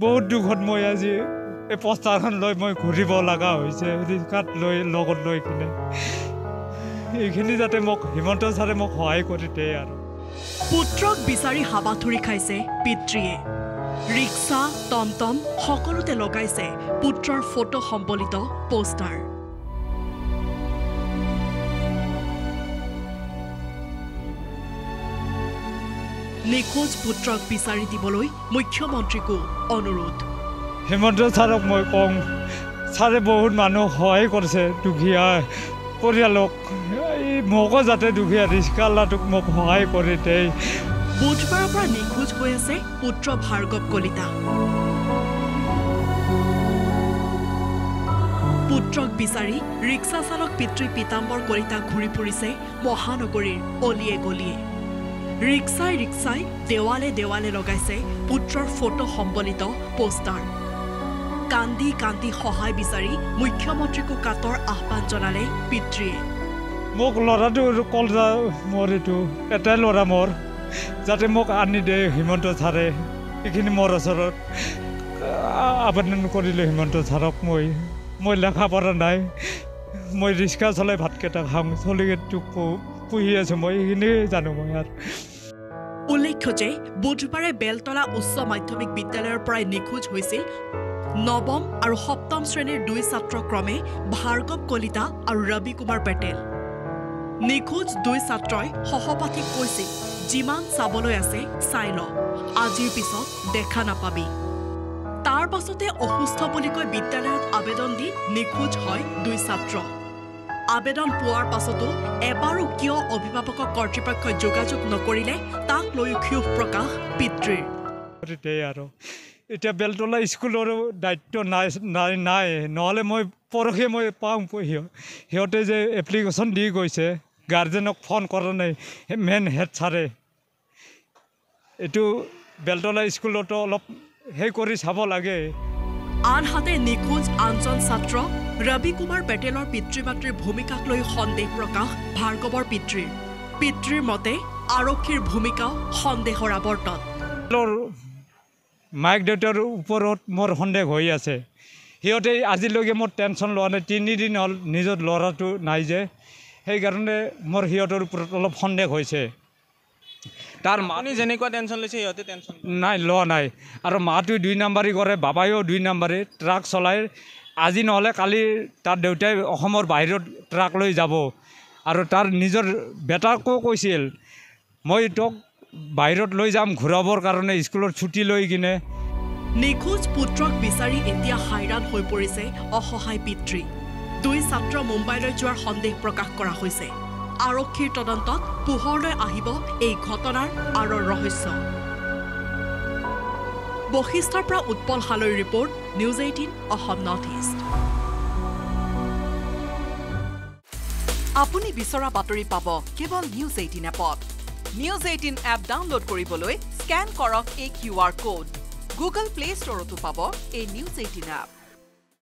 বহুত দুখত মই আজি এই পোষ্টাৰখন লৈ মই ঘূৰিব লগা হৈছে ৰিক্সাত লৈ লগত লৈ কিনে এইখিনি যাতে মোক হিমন্ত ছাৰে মোক সহায় কৰি দিয়ে আৰু পুত্ৰক বিচাৰি হাবাথুৰি খাইছে পিতৃয়ে ৰিক্সা টমটম সকলোতে লগাইছে পুত্ৰৰ ফটো সম্বলিত পোষ্টাৰ নিখোজ পুত্ৰক বিচাৰি দিবলৈ মুখ্যমন্ত্ৰীকো অনুৰোধ হিমন্ত ছাৰক মই কওঁ ছাৰে বহুত মানুহ সহায় কৰিছে দুখীয়া পৰিয়ালক এই মোকো যাতে দুখীয়া ৰিক্সাৱালাটোক মোক সহায় কৰি দিয়ে বুধবাৰৰ পৰা নিখোজ হৈ আছে পুত্ৰ ভাৰ্গৱ কলিতা পুত্ৰক বিচাৰি ৰিক্সা চালক পিতৃ পীতাম্বৰ কলিতা ঘূৰি ফুৰিছে মহানগৰীৰ অলিয়ে গলিয়ে ৰিক্সাই ৰিক্সাই দেৱালে দেৱালে লগাইছে পুত্ৰৰ ফটো সম্বলিত পোষ্টাৰ কান্দি কান্দি সহায় বিচাৰি মুখ্যমন্ত্ৰীকো কাতৰ আহ্বান জনালে পিতৃয়ে মোক ল'ৰাটো কলজা মোৰ এইটো এটাই ল'ৰা মোৰ যাতে মোক আনি দিয়ে হিমন্ত ছাৰে এইখিনি মোৰ ওচৰত আবেদন কৰিলোঁ হিমন্ত ছাৰক মই লেখা পৰা নাই মই ৰিক্সা চলাই ভাতকেইটা খাম চলিটোক পুহি আছোঁ মই এইখিনি জানো মই আৰু উল্লেখ্য যে বুধবাৰে বেলতলা উচ্চ মাধ্যমিক বিদ্যালয়ৰ পৰাই নিখোজ হৈছিল নৱম আৰু সপ্তম শ্ৰেণীৰ দুই ছাত্ৰ ক্ৰমে ভাৰ্গৱ কলিতা আৰু ৰবি কুমাৰ পেটেল নিখোজ দুই ছাত্ৰই সহপাঠীক কৈছিল যিমান চাবলৈ আছে চাই ল আজিৰ পিছত দেখা নাপাবি তাৰ পাছতে অসুস্থ বুলি কৈ বিদ্যালয়ত আবেদন দি নিখোজ হয় দুই ছাত্ৰ আবেদন পোৱাৰ পাছতো এবাৰো কিয় অভিভাৱকক কৰ্তৃপক্ষই যোগাযোগ নকৰিলে তাক লৈ ক্ষোভ প্ৰকাশ পিতৃৰ আৰু এতিয়া বেলতলা স্কুলৰো দায়িত্ব নাই নহ'লে মই পৰহি মই পাওঁ সিহঁতে যে এপ্লিকেশ্যন দি গৈছে গাৰ্জেনক ফোন কৰা নাই মেইন হেড ছাৰে এইটো বেলতলা স্কুলতো অলপ সেই কৰি চাব লাগে আনহাতে নিখোজ আনজন ছাত্ৰ ৰবি কুমাৰ পেটেলৰ পিতৃ মাতৃৰ ভূমিকাক লৈ সন্দেহ প্ৰকাশ ভাৰ্গৱৰ পিতৃৰ মতে আৰক্ষীৰ ভূমিকাও সন্দেহৰ আৱৰ্তত মাক দেউতাৰ ওপৰত মোৰ সন্দেহ হৈ আছে সিহঁতে আজিলৈকে মোৰ টেনশ্যন লোৱা নাই 3 দিন হ'ল নিজৰ ল'ৰাটো নাই যে সেইকাৰণে মোৰ সিহঁতৰ ওপৰত অলপ সন্দেহ হৈছে তাৰ মানি যেনেকুৱা টেনশ্যন লৈছে সিহঁতে টেনশ্যন নাই লোৱা নাই আৰু মাটো 2 নম্বৰী কৰে বাবায়ো 2 নম্বৰী ট্ৰাক চলাই আজি নহ'লে কালি তাৰ দেউতাই অসমৰ বাহিৰত ট্ৰাক লৈ যাব আৰু তাৰ নিজৰ বেটাকো কৈছিল মই তোক বাহিৰত লৈ যাম ঘূৰাবৰ কাৰণে স্কুলৰ ছুটি লৈ কিনে নিখোজ পুত্ৰক বিচাৰি এতিয়া হাইৰাণ হৈ পৰিছে অসহায় পিতৃ দুই ছাত্ৰ মুম্বাইলৈ যোৱাৰ সন্দেহ প্ৰকাশ কৰা হৈছে আৰক্ষীৰ তদন্তত পোহৰলৈ আহিব এই ঘটনাৰ আঁৰৰ ৰহস্য বশিষ্ঠৰ পৰা উৎপল হালৈৰ report news 18 Assam north east আপুনি বিচৰা বাতৰি পাব কেৱল নিউজ 18 এপত নিউজ 18 এপ ডাউনলোড কৰিবলৈ স্ক্যান কৰক এই QR কোড গুগল প্লে ষ্টৰতো পাব এই নিউজ 18 এপ